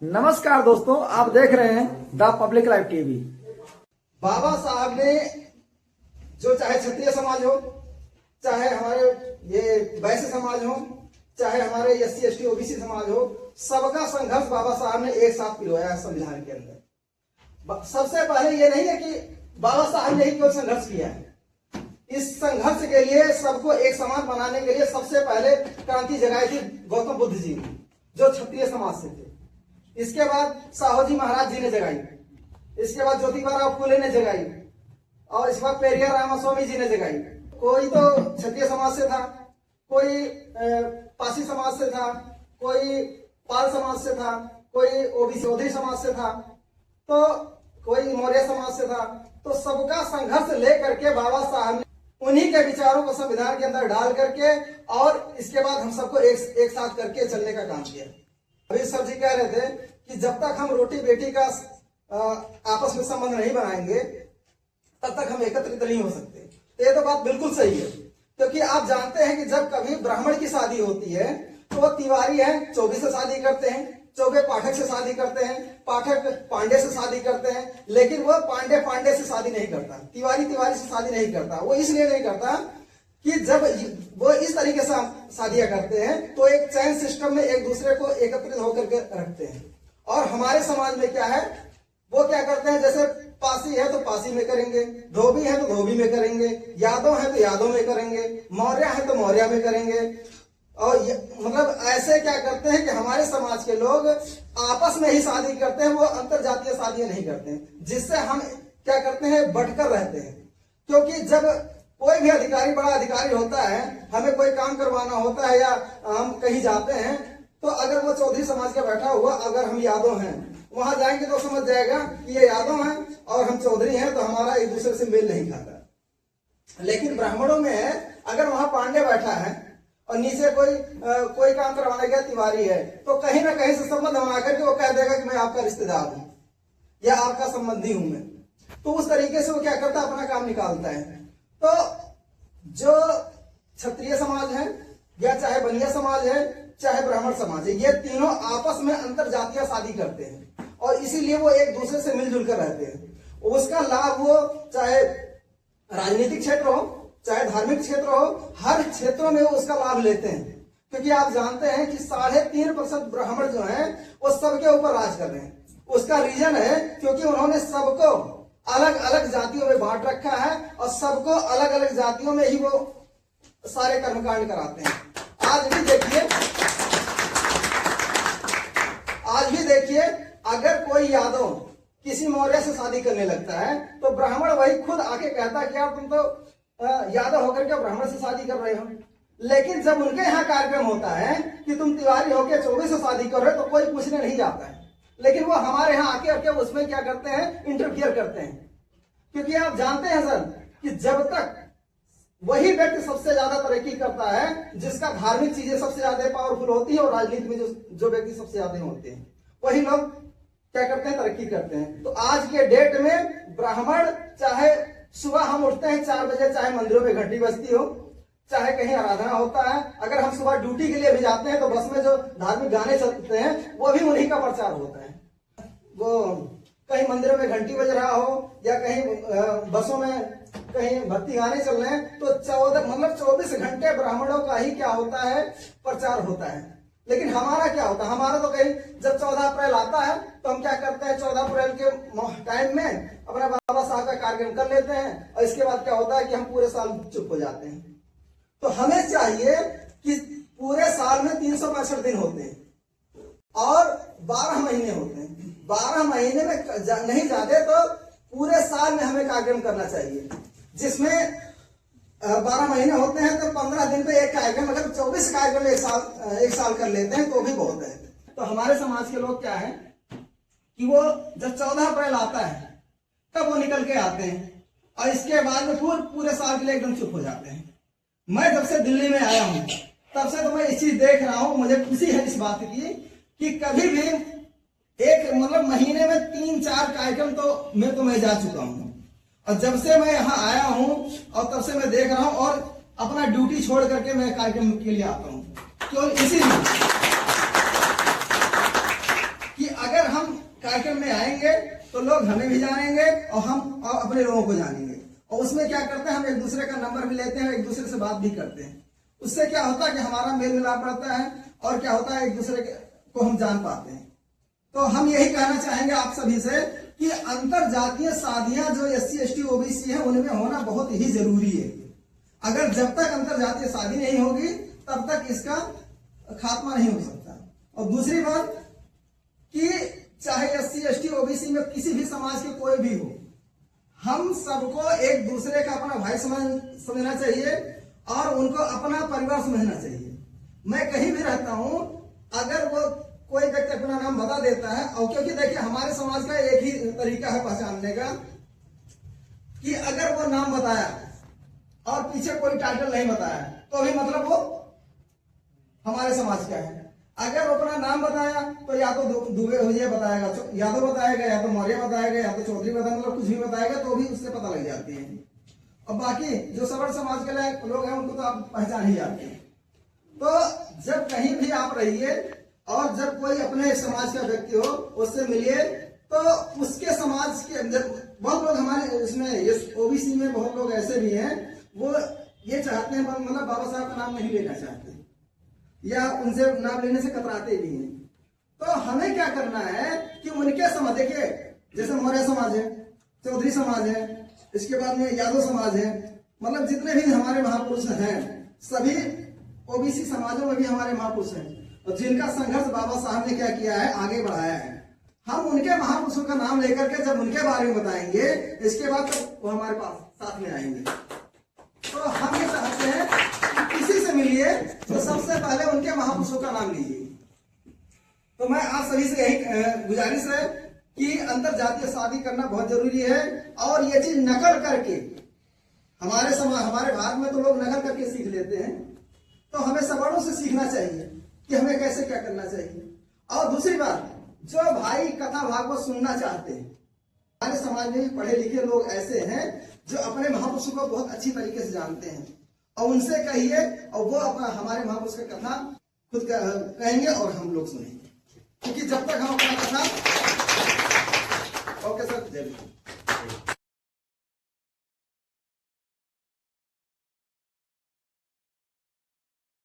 नमस्कार दोस्तों, आप देख रहे हैं द पब्लिक लाइव टीवी। बाबा साहब ने जो चाहे क्षत्रिय समाज हो, चाहे हमारे ये वैश्य समाज हो, चाहे हमारे SC ST OBC समाज हो, सबका संघर्ष बाबा साहब ने एक साथ पिलवाया है संविधान के अंदर। सबसे पहले ये नहीं है कि बाबा साहब ने ही केवल संघर्ष किया है। इस संघर्ष के लिए सबको एक समान बनाने के लिए सबसे पहले क्रांति जगाई थी गौतम बुद्ध जी ने, जो क्षत्रिय समाज से थे। इसके बाद साहूजी महाराज जी ने जगाई, इसके बाद ज्योतिबा फुले ने जगाई, और इसके बाद पेरियार रामास्वामी जी ने जगाई। कोई तो क्षत्रिय समाज से था, कोई पासी समाज से था, कोई पाल समाज से था, कोई ओबीसी चौधरी समाज से था, तो कोई मौर्य समाज से था। तो सबका संघर्ष लेकर के बाबा साहब ने उन्हीं के विचारों को संविधान के अंदर डाल करके और इसके बाद हम सबको एक साथ करके चलने का काम किया। अभी सर जी कह रहे थे कि जब तक हम रोटी बेटी का आपस में संबंध नहीं बनाएंगे तब तक हम एकत्रित नहीं हो सकते। तो ये तो बात बिल्कुल सही है, क्योंकि आप जानते हैं कि जब कभी ब्राह्मण की शादी होती है तो वो तिवारी है चौबे से शादी करते हैं, चौबे पाठक से शादी करते हैं, पाठक पांडे से शादी करते हैं, लेकिन वो पांडे से शादी नहीं करता, तिवारी से शादी नहीं करता। वो इसलिए नहीं करता कि जब वो इस तरीके से शादियां करते हैं तो एक चैन सिस्टम में एक दूसरे को एकत्रित होकर के रखते हैं। और हमारे समाज में क्या है, वो क्या करते हैं, जैसे पासी है तो पासी में करेंगे, धोबी है तो धोबी में करेंगे, यादव है तो यादव में करेंगे, मौर्य है तो मौर्य में करेंगे। और मतलब ऐसे क्या करते हैं कि हमारे समाज के लोग आपस में ही शादी करते हैं, वो अंतर जातीय शादियां नहीं करते हैं, जिससे हम क्या करते हैं, बंटकर रहते हैं। क्योंकि जब कोई भी अधिकारी बड़ा अधिकारी होता है, हमें कोई काम करवाना होता है या हम कहीं जाते हैं, तो अगर वो चौधरी समाज का बैठा हुआ, अगर हम यादव हैं, वहां जाएंगे तो समझ जाएगा कि ये यादव हैं और हम चौधरी हैं, तो हमारा एक दूसरे से मेल नहीं खाता। लेकिन ब्राह्मणों में है, अगर वहां पांडे बैठा है और नीचे कोई काम करवाने गया तिवारी है, तो कहीं ना कहीं से संबंध बना करके वो कह देगा कि मैं आपका रिश्तेदार हूं या आपका संबंधी हूं मैं। तो उस तरीके से वो क्या करता है, अपना काम निकालता है। तो जो क्षत्रिय समाज है या चाहे बनिया समाज है, चाहे ब्राह्मण समाज है, ये तीनों आपस में अंतर जातीय शादी करते हैं और इसीलिए वो एक दूसरे से मिलजुल कर रहते हैं। उसका लाभ वो चाहे राजनीतिक क्षेत्र हो, चाहे धार्मिक क्षेत्र हो, हर क्षेत्रों में वो उसका लाभ लेते हैं। क्योंकि आप जानते हैं कि 3.5% ब्राह्मण जो हैं वो सबके ऊपर राज कर रहे हैं। उसका रीजन है क्योंकि उन्होंने सबको अलग अलग जातियों में बांट रखा है और सबको अलग अलग जातियों में ही वो सारे कर्मकांड कराते हैं। आज भी देखिए अगर कोई यादव किसी मौर्य से शादी करने लगता है तो ब्राह्मण वही खुद आके कहता है कि यार तुम तो यादव होकर के ब्राह्मण से शादी कर रहे हो। लेकिन जब उनके यहाँ कार्यक्रम होता है कि तुम तिवारी होकर चौबे से शादी कर रहे हो तो कोई पूछने नहीं जाता है। लेकिन वो हमारे यहाँ आके उसमें क्या करते हैं, इंटरफियर करते हैं। क्योंकि आप जानते हैं सर कि जब तक वही व्यक्ति सबसे ज्यादा तरक्की करता है जिसका धार्मिक चीजें सबसे ज्यादा पावरफुल होती है और राजनीति में जो व्यक्ति सबसे ज्यादा होते हैं, वही लोग क्या करते हैं, तरक्की करते हैं। तो आज के डेट में ब्राह्मण, चाहे सुबह हम उठते हैं 4 बजे, चाहे मंदिरों में घंटी बजती हो, चाहे कहीं आराधना होता है, अगर हम सुबह ड्यूटी के लिए भी जाते हैं तो बस में जो धार्मिक गाने चलते हैं वो भी उन्हीं का प्रचार होता है। वो कहीं मंदिरों में घंटी बज रहा हो या कहीं बसों में कहीं भक्ति गाने चल रहे हैं, तो 24 घंटे ब्राह्मणों का ही क्या होता है, प्रचार होता है। लेकिन हमारा क्या होता है, हमारा तो कहीं जब 14 अप्रैल आता है तो हम क्या करते हैं, 14 अप्रैल के टाइम में अपने बाबा साहब का कार्यक्रम कर लेते हैं और इसके बाद क्या होता है कि हम पूरे साल चुप हो जाते हैं। तो हमें चाहिए कि पूरे साल में 365 दिन होते हैं और 12 महीने होते हैं। 12 महीने में नहीं जाते तो पूरे साल में हमें कार्यक्रम करना चाहिए, जिसमें 12 महीने होते हैं तो 15 दिन पे एक कार्यक्रम, अगर 24 कार्यक्रम एक साल कर लेते हैं तो भी बहुत है। तो हमारे समाज के लोग क्या है कि वो जब 14 अप्रैल आता है तब वो निकल के आते हैं और इसके बाद में पूरे साल के लिए एकदम चुप हो जाते हैं। मैं जब से दिल्ली में आया हूं तब से तो मैं इस चीज देख रहा हूं, मुझे खुशी है इस बात की कि कभी भी एक महीने में 3-4 कार्यक्रम तो मैं जा चुका हूं। और जब से मैं यहाँ आया हूं और तब से मैं देख रहा हूं और अपना ड्यूटी छोड़ करके मैं कार्यक्रम के लिए आता हूं। क्यों? इसीलिए कि अगर कार्यक्रम में आएंगे तो लोग हमें भी जानेंगे और हम अपने लोगों को जानेंगे। और उसमें क्या करते हैं, हम एक दूसरे का नंबर भी लेते हैं, एक दूसरे से बात भी करते हैं। उससे क्या होता है कि हमारा मेल मिलाप बढ़ता है और क्या होता है, एक दूसरे को हम जान पाते हैं। तो हम यही कहना चाहेंगे आप सभी से कि अंतर जातीय शादियां जो SC ST OBC है उनमें होना बहुत ही जरूरी है। अगर जब तक अंतर जातीय शादी नहीं होगी तब तक इसका खात्मा नहीं हो सकता। और दूसरी बात कि चाहे SC ST OBC में किसी भी समाज के कोई भी हो, हम सबको एक दूसरे का अपना भाई समझना चाहिए और उनको अपना परिवार समझना चाहिए। मैं कहीं भी रहता हूं, अगर वो कोई व्यक्ति अपना नाम बता देता है, और क्योंकि देखिए हमारे समाज का एक ही तरीका है पहचानने का कि अगर वो नाम बताया और पीछे कोई टाइटल नहीं बताया तो भी मतलब वो हमारे समाज का है। अगर वो अपना नाम बताया तो या तो दुबे भैया बताएगा, यादव बताएगा, या तो मौर्य बताएगा, या तो चौधरी बताएगा, मतलब कुछ भी बताएगा तो भी उससे पता लग जाती है। और बाकी जो सवर्ण समाज के लोग हैं उनको तो आप पहचान ही जाते हैं। तो जब कहीं भी आप रहिए और जब कोई अपने समाज का व्यक्ति हो उससे मिलिए, तो उसके समाज के बहुत लोग हमारे इसमें OBC में बहुत लोग ऐसे भी हैं, वो ये चाहते हैं मतलब बाबा साहब का नाम नहीं लेना चाहते या उनसे नाम लेने से कतराते भी हैं। तो हमें क्या करना है कि उनके समाज, देखिए जैसे मौर्य समाज है, चौधरी समाज है, इसके बाद में यादव समाज है, मतलब जितने भी हमारे महापुरुष हैं सभी OBC समाजों में भी हमारे महापुरुष हैं और जिनका संघर्ष बाबा साहब ने क्या किया है, आगे बढ़ाया है। हम उनके महापुरुषों का नाम लेकर के जब उनके बारे में बताएंगे, इसके बाद तो वो हमारे पास साथ में आएंगे। तो हम ये चाहते हैं कि किसी से मिलिए तो सबसे पहले उनके महापुरुषों का नाम लीजिए। तो मैं आप सभी से यही गुजारिश है कि अंतर जातीय शादी करना बहुत जरूरी है। और ये चीज नकल करके हमारे समाज, हमारे भारत में तो लोग नकल करके सीख लेते हैं, तो हमें सवर्णों से सीखना चाहिए कि हमें कैसे क्या करना चाहिए। और दूसरी बात, जो भाई कथा भागवत सुनना चाहते हैं, हमारे समाज में भी पढ़े लिखे लोग ऐसे हैं जो अपने महापुरुषों को बहुत अच्छी तरीके से जानते हैं, और उनसे कहिए और वो अपना हमारे महापुरुष की कथा खुद कहेंगे और हम लोग सुनेंगे। क्योंकि जब तक हम अपना कथा, ओके सर, जय